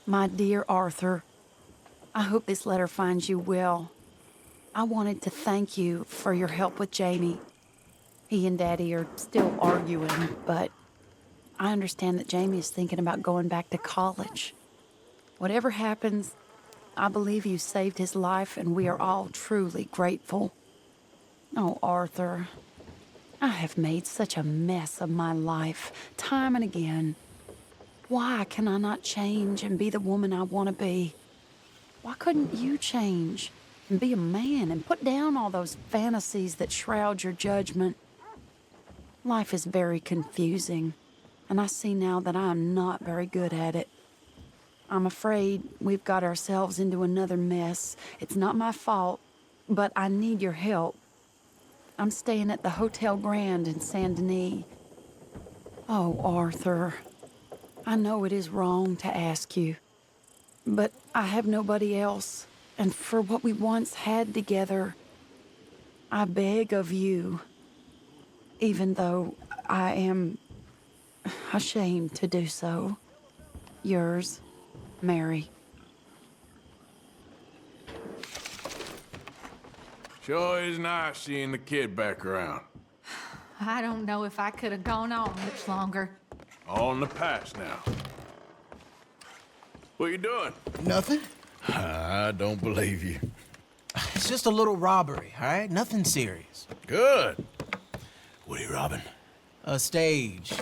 My dear Arthur, I hope this letter finds you well. I wanted to thank you for your help with Jamie. He and Daddy are still arguing, but I understand that Jamie is thinking about going back to college. Whatever happens, I believe you saved his life, and we are all truly grateful. Oh, Arthur, I have made such a mess of my life, time and again. Why can I not change and be the woman I want to be? Why couldn't you change and be a man and put down all those fantasies that shroud your judgment? Life is very confusing, and I see now that I am not very good at it. I'm afraid we've got ourselves into another mess. It's not my fault, but I need your help. I'm staying at the Hotel Grand in Saint Denis. Oh, Arthur, I know it is wrong to ask you, but I have nobody else, and for what we once had together, I beg of you, even though I am ashamed to do so. Yours, Mary. Sure is nice seeing the kid back around. I don't know if I could have gone on much longer. All in the past now. What you doing? Nothing. I don't believe you. It's just a little robbery, all right? Nothing serious. Good. What are you robbing? A stage.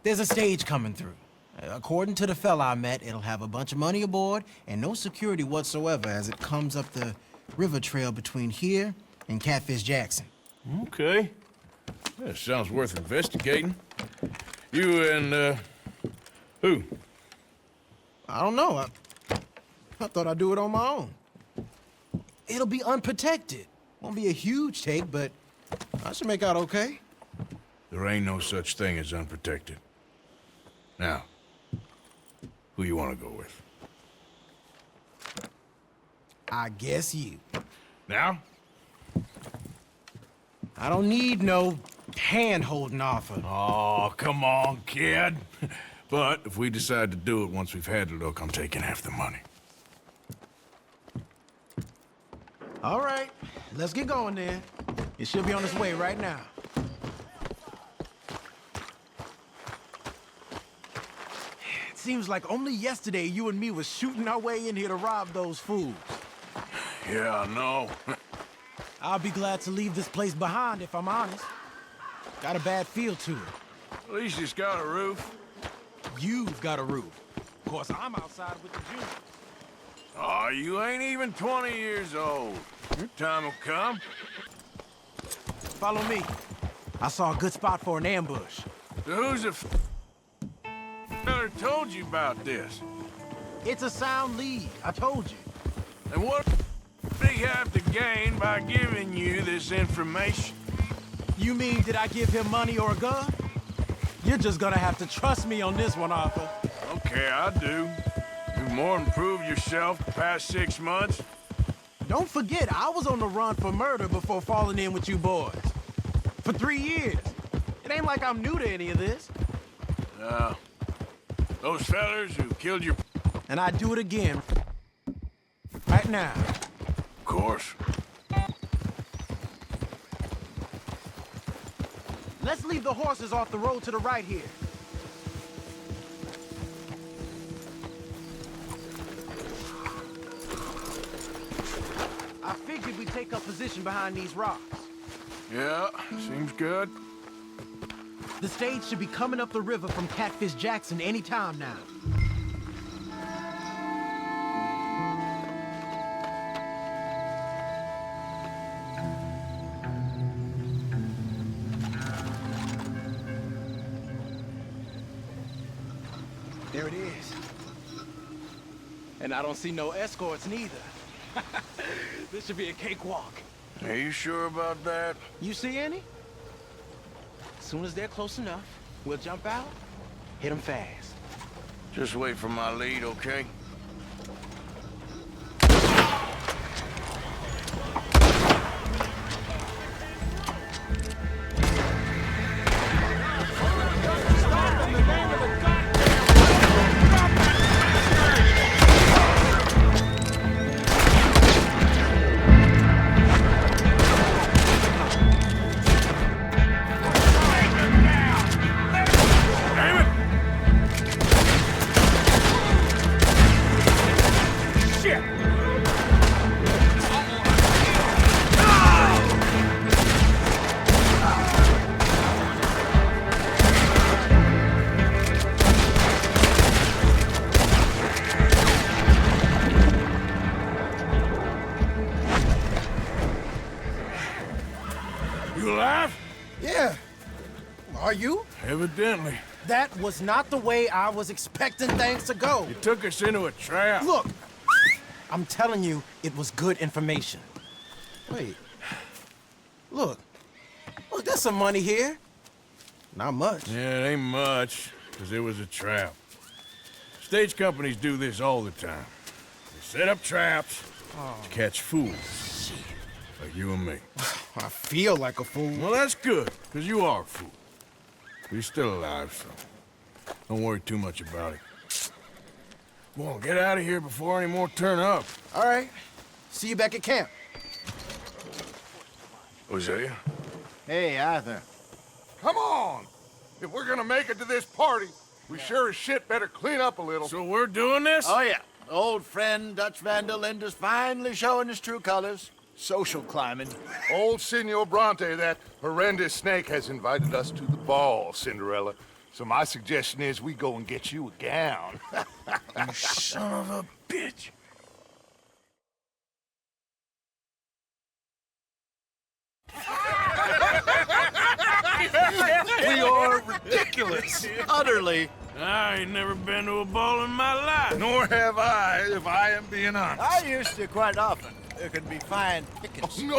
There's a stage coming through. According to the fella I met, it'll have a bunch of money aboard and no security whatsoever as it comes up the river trail between here and Catfish Jackson. Okay. That sounds worth investigating. You and, who? I don't know. I thought I'd do it on my own. It'll be unprotected. Won't be a huge take, but I should make out okay. There ain't no such thing as unprotected. Now, who you want to go with? I guess you. Now? I don't need no hand-holding offer. Oh, come on, kid. But if we decide to do it once we've had a look, I'm taking half the money. All right, let's get going then. It should be on its way right now. It seems like only yesterday you and me was shooting our way in here to rob those fools. Yeah, I know. I'll be glad to leave this place behind if I'm honest. Got a bad feel to it. At least it's got a roof. You've got a roof. Of course, I'm outside with the Jews. Oh, you ain't even 20 years old. Your time will come. Follow me. I saw a good spot for an ambush. So who's the feller told you about this? It's a sound lead, I told you. And what do he have to gain by giving you this information? You mean, did I give him money or a gun? You're just gonna have to trust me on this one, Arthur. Okay, I do. You've more improved yourself the past 6 months. Don't forget, I was on the run for murder before falling in with you boys. For 3 years. It ain't like I'm new to any of this. Those fellers who killed your... And I'd do it again. Right now. Of course. Let's leave the horses off the road to the right here. I figured we'd take up position behind these rocks. Yeah, seems good. The stage should be coming up the river from Catfish Jackson any time now. There it is. And I don't see no escorts neither. This should be a cakewalk. Are you sure about that? You see any? As soon as they're close enough, we'll jump out, hit them fast. Just wait for my lead, okay? Evidently. That was not the way I was expecting things to go. You took us into a trap. Look, I'm telling you, it was good information. Wait. Look, there's some money here. Not much. Yeah, it ain't much, because it was a trap. Stage companies do this all the time. They set up traps to catch fools. Like you and me. I feel like a fool. Well, that's good, because you are a fool. You're still alive, so don't worry too much about it. Come on, get out of here before any more turn up. All right. See you back at camp. Hosea? Hey, Arthur. Come on! If we're gonna make it to this party, we sure as shit better clean up a little. So we're doing this? Oh, yeah. Old friend Dutch Van der Linde's finally showing his true colors. Social climbing. Old Senor Bronte, that horrendous snake, has invited us to the ball, Cinderella. So my suggestion is we go and get you a gown. You son of a bitch. We are ridiculous. Utterly. I ain't never been to a ball in my life. Nor have I, if I am being honest. I used to quite often. There could be fine pickets. No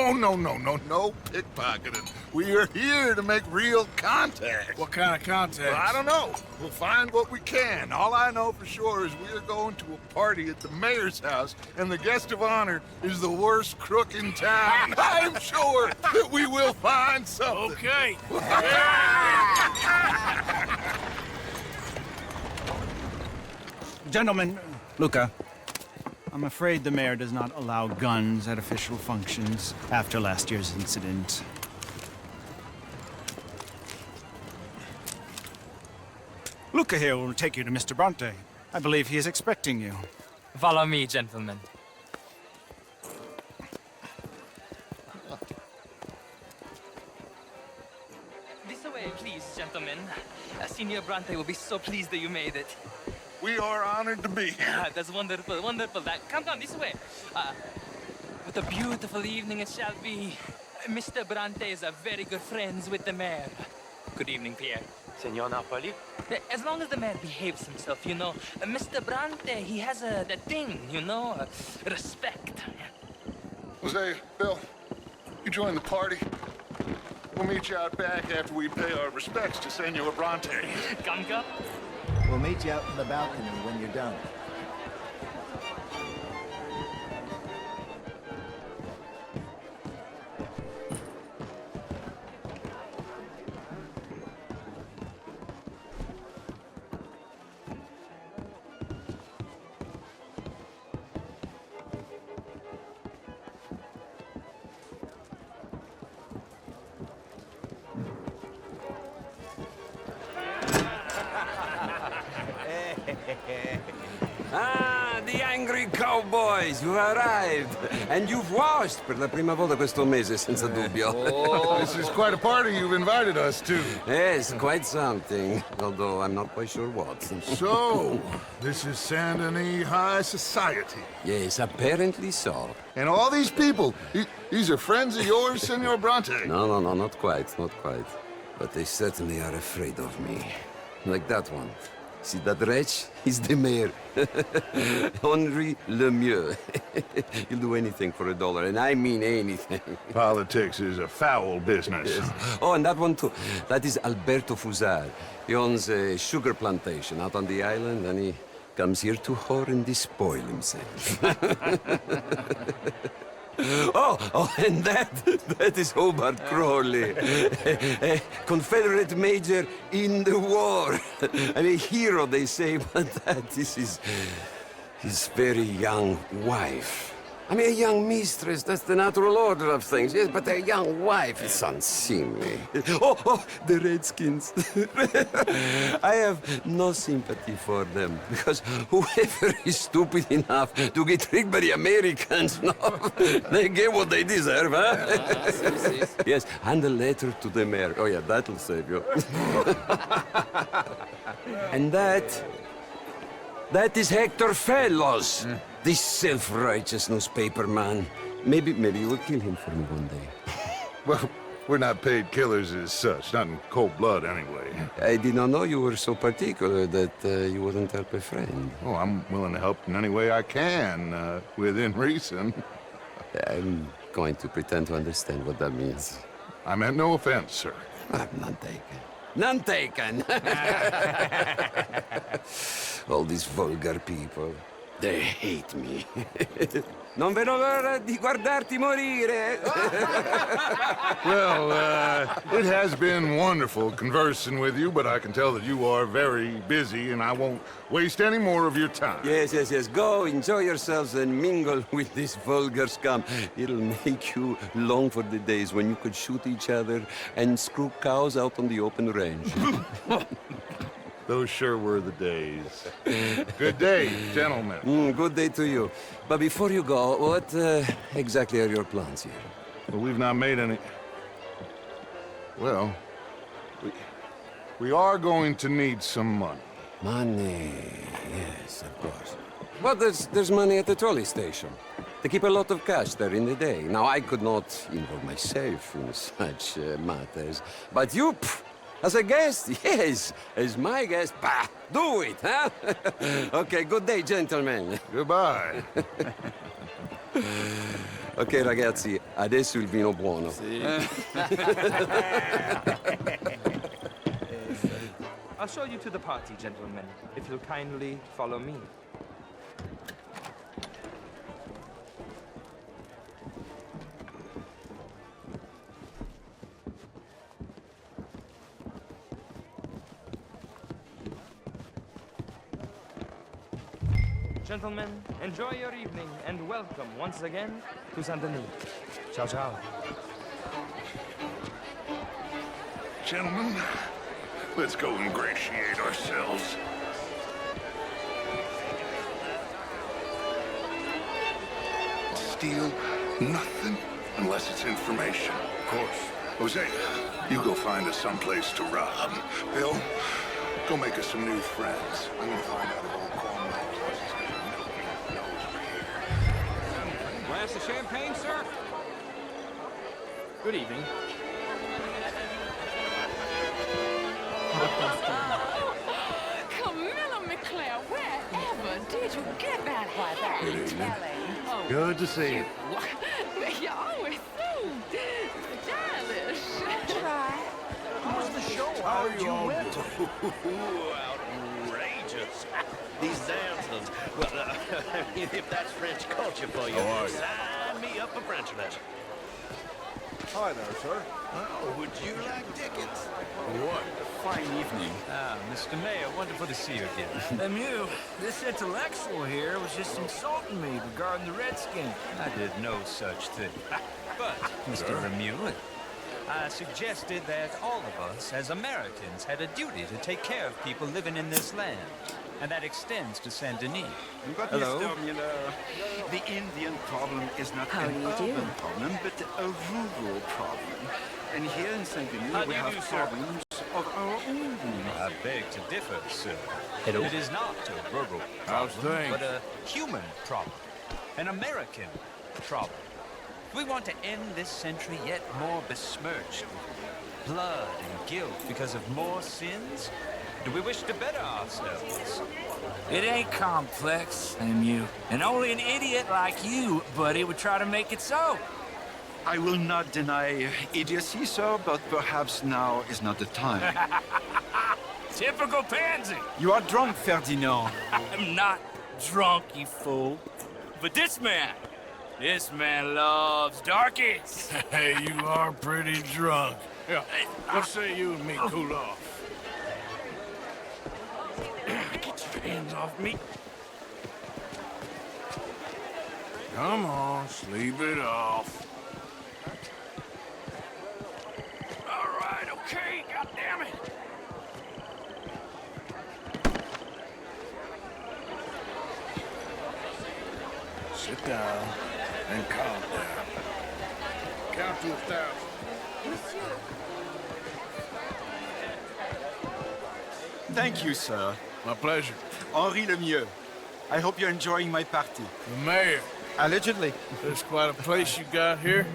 pickpocketing. We are here to make real contact. What kind of contact? Well, I don't know. We'll find what we can. All I know for sure is we're going to a party at the mayor's house, and the guest of honor is the worst crook in town. I'm sure that we will find something. Okay. Gentlemen, Luca, I'm afraid the mayor does not allow guns at official functions after last year's incident. Luca here will take you to Mr. Bronte. I believe he is expecting you. Follow me, gentlemen. This way, please, gentlemen. Senior Bronte will be so pleased that you made it. We are honored to be here. That's wonderful, wonderful. Come down this way. What a beautiful evening it shall be. Mr. Bronte is a very good friends with the mayor. Good evening, Pierre. Senor Napoli? As long as the mayor behaves himself, you know. Mr. Bronte, he has that thing, you know, respect. Jose, Bill, you join the party. We'll meet you out back after we pay our respects to Senor Bronte. Come. We'll meet you out in the balcony when you're done. Ah, the angry cowboys, you've arrived. And you've washed per la prima volta questo mese, senza dubbio. This is quite a party you've invited us to. Yes, quite something. Although I'm not quite sure what. So, this is Saint Denis High Society. Yes, apparently so. And all these people, these are friends of yours, Senor Bronte? No, not quite, not quite. But they certainly are afraid of me. Like that one. See that wretch? He's the mayor. Henri Lemieux. He'll do anything for $1, and I mean anything. Politics is a foul business. Yes. Oh, and that one too. That is Alberto Fusar. He owns a sugar plantation out on the island, and he comes here to whore and despoil himself. Oh, and that is Hobart Crawley, a Confederate major in the war. And a hero, they say, but that is his very young wife. I mean, a young mistress, that's the natural order of things, yes, but a young wife is unseemly. Oh, the Redskins. I have no sympathy for them, because whoever is stupid enough to get tricked by the Americans, no, they get what they deserve, huh? Yes, hand a letter to the mayor. Oh, yeah, that'll save you. And that is Hector Fellows. This self-righteous newspaper man. Maybe you will kill him for me one day. We're not paid killers as such, not in cold blood anyway. I did not know you were so particular that you wouldn't help a friend. Oh, I'm willing to help in any way I can, within reason. I'm going to pretend to understand what that means. I meant no offense, sir. I'm none taken. None taken! All these vulgar people, they hate me. Non vedo l'ora di guardarti morire! Well, it has been wonderful conversing with you, but I can tell that you are very busy, and I won't waste any more of your time. Yes, yes, yes. Go, enjoy yourselves, and mingle with this vulgar scum. It'll make you long for the days when you could shoot each other and screw cows out on the open range. Those sure were the days. Good day, gentlemen. Good day to you. But before you go, what exactly are your plans here? Well, we've not made any... Well, we are going to need some money. Money, yes, of course. But there's money at the trolley station. They keep a lot of cash there in the day. Now, I could not involve myself in such matters. But you, as a guest, yes, as my guest, bah, do it, huh? Okay, good day, gentlemen. Goodbye. Ok, ragazzi, adesso il vino buono. I'll show you to the party, gentlemen, if you'll kindly follow me. Gentlemen, enjoy your evening and welcome once again to Saint Denis. Ciao, ciao. Gentlemen, let's go ingratiate ourselves. Steal nothing unless it's information. Of course. Jose, you go find us someplace to rob. Bill, go make us some new friends. I'm gonna find out if old Cornwall Glass of champagne, sir? Good evening. Camilla McClare, wherever did you get that? Why, that Good evening. Oh, Good to see you. you're always so stylish. Try. How's the show? How are you all went? Outrageous. These dancers. Well, if that's French culture for you, How are you? sign me up for French lesson. Hi there, sir. Oh, would you like tickets? What? Fine evening. Ah, Mr. Mayor, wonderful to see you again. Lemieux, this intellectual here was just insulting me regarding the Redskins. I did no such thing. But, Mr. Lemieux, I suggested that all of us, as Americans, had a duty to take care of people living in this land. And that extends to Saint Denis. But Hello? Mr. Mueller, the Indian problem is not How an do you do? urban problem, but a rural problem. And here in Saint Denis, How do we you have do, sir? problems of our own. I beg to differ, sir. Hello? It is not a rural How's problem, things? but a human problem. An American problem. We want to end this century yet more besmirched with blood and guilt because of more sins. Do we wish to better ourselves? It ain't complex, Lemieux. And only an idiot like you, buddy, would try to make it so. I will not deny idiocy, sir, but perhaps now is not the time. Typical pansy. You are drunk, Ferdinand. I'm not drunk, you fool. But this man loves darkies. Hey, you are pretty drunk. Yeah, what say you and me cool off? Get your hands off me. Come on, sleep it off. All right, okay, goddammit. Sit down and calm down. Count to 1,000. Thank you, sir. My pleasure. Henri Lemieux. I hope you're enjoying my party. The mayor. Allegedly. That's quite a place you got here.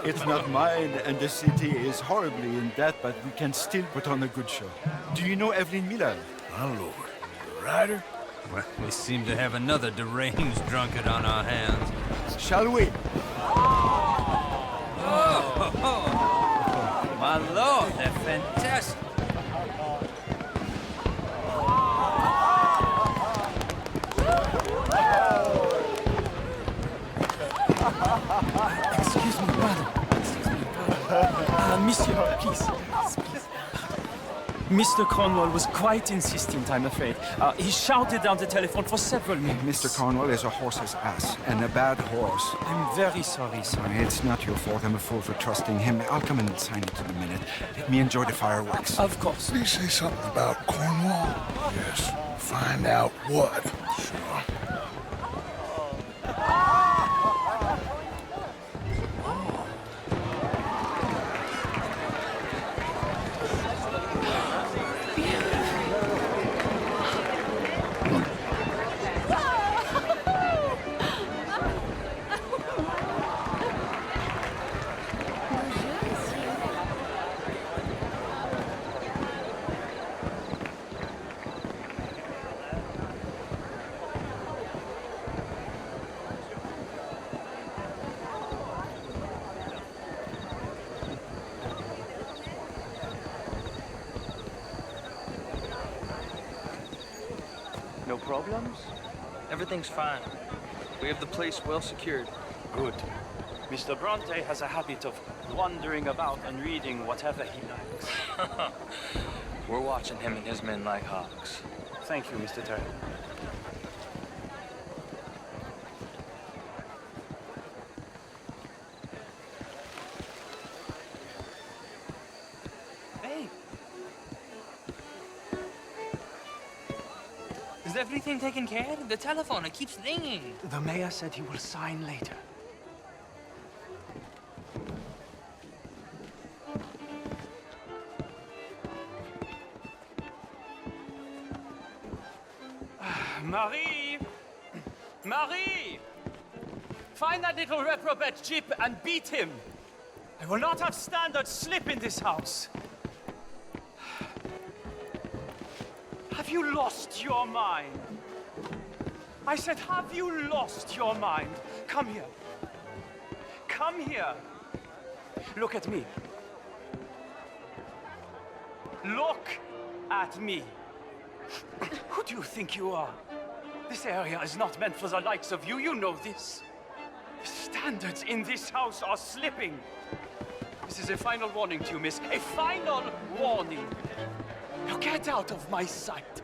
It's not mine, and the city is horribly in debt, but we can still put on a good show. Do you know Evelyn Miller? My lord. The writer? Well, we seem to have another deranged drunkard on our hands. Shall we? Oh, my lord, they're fantastic. Excuse me, brother. Monsieur, please. Mr. Cornwall was quite insistent, I'm afraid. He shouted down the telephone for several minutes. Mr. Cornwall is a horse's ass, and a bad horse. I'm very sorry, sir. It's not your fault. I'm a fool for trusting him. I'll come and sign it in a minute. Let me enjoy the fireworks. Of course. Did he say something about Cornwall? Yes. Find out what. Sure. No problems? Everything's fine. We have the place well secured. Good. Mr. Bronte has a habit of wandering about and reading whatever he likes. We're watching him and his men like hawks. Thank you, Mr. Turner. Hey! Is everything taken care of? The telephone, it keeps ringing. The mayor said he will sign later. Marie! Marie! Find that little reprobate Jip and beat him! I will not have standard slip in this house! Have you lost your mind? I said, have you lost your mind? Come here. Come here. Look at me. Look at me. Who do you think you are? This area is not meant for the likes of you. You know this. The standards in this house are slipping. This is a final warning to you, miss. A final warning. Now get out of my sight.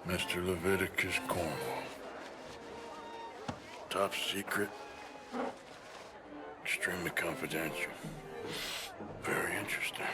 Mr. Leviticus Cornwall. Top secret. Extremely confidential. Very interesting.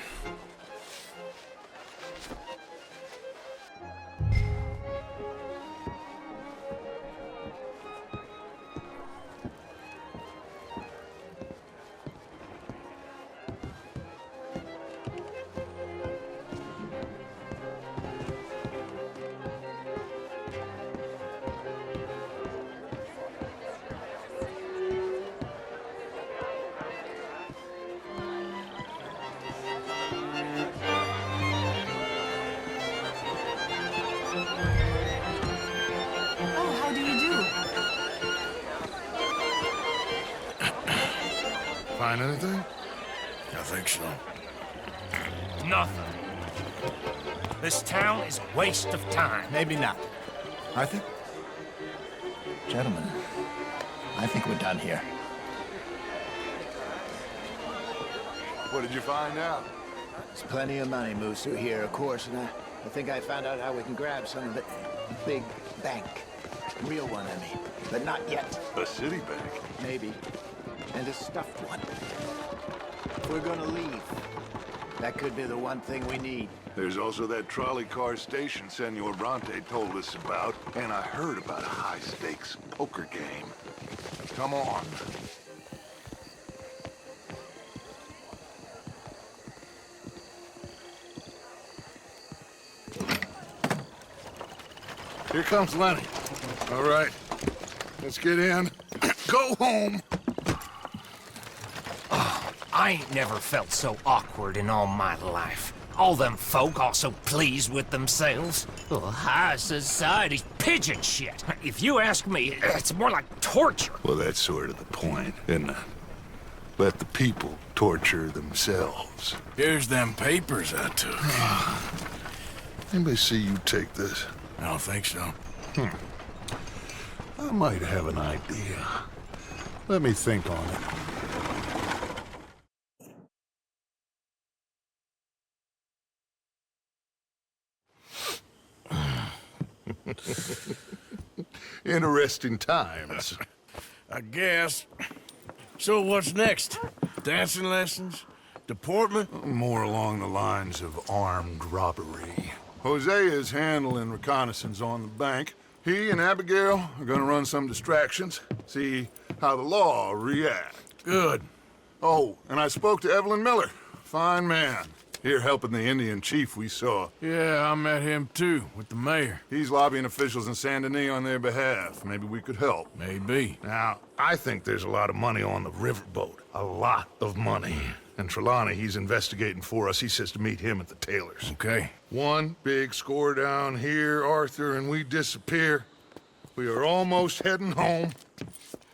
find anything? I think so. Nothing. This town is a waste of time. Maybe not. Arthur? Gentlemen, I think we're done here. What did you find out? There's plenty of money moves through here, of course, and I think I found out how we can grab some of it. Big bank. Real one, I mean. But not yet. A city bank? Maybe. And a stuffed one. If we're gonna leave, that could be the one thing we need. There's also that trolley car station Senor Bronte told us about, and I heard about a high-stakes poker game. Come on. Here comes Lenny. All right, let's get in. Go home. I ain't never felt so awkward in all my life. All them folk all so pleased with themselves. Oh, high society's pigeon shit. If you ask me, it's more like torture. Well, that's sort of the point, isn't it? Let the people torture themselves. Here's them papers I took. Anybody see you take this? I don't think so. I might have an idea. Let me think on it. Interesting times. I guess. So what's next? Dancing lessons? Deportment? More along the lines of armed robbery. Hosea is handling reconnaissance on the bank. He and Abigail are gonna run some distractions, see how the law reacts. Good. Oh, and I spoke to Evelyn Miller. Fine man. Here helping the Indian chief we saw. Yeah, I met him too, with the mayor. He's lobbying officials in Saint Denis on their behalf. Maybe we could help. Maybe. Now, I think there's a lot of money on the riverboat. A lot of money. And Trelawney, he's investigating for us. He says to meet him at the Taylor's. Okay. One big score down here, Arthur, and we disappear. We are almost heading home.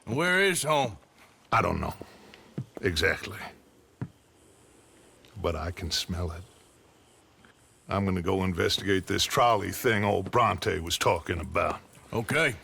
Where is home? I don't know. Exactly. But I can smell it. I'm gonna go investigate this trolley thing old Bronte was talking about. Okay.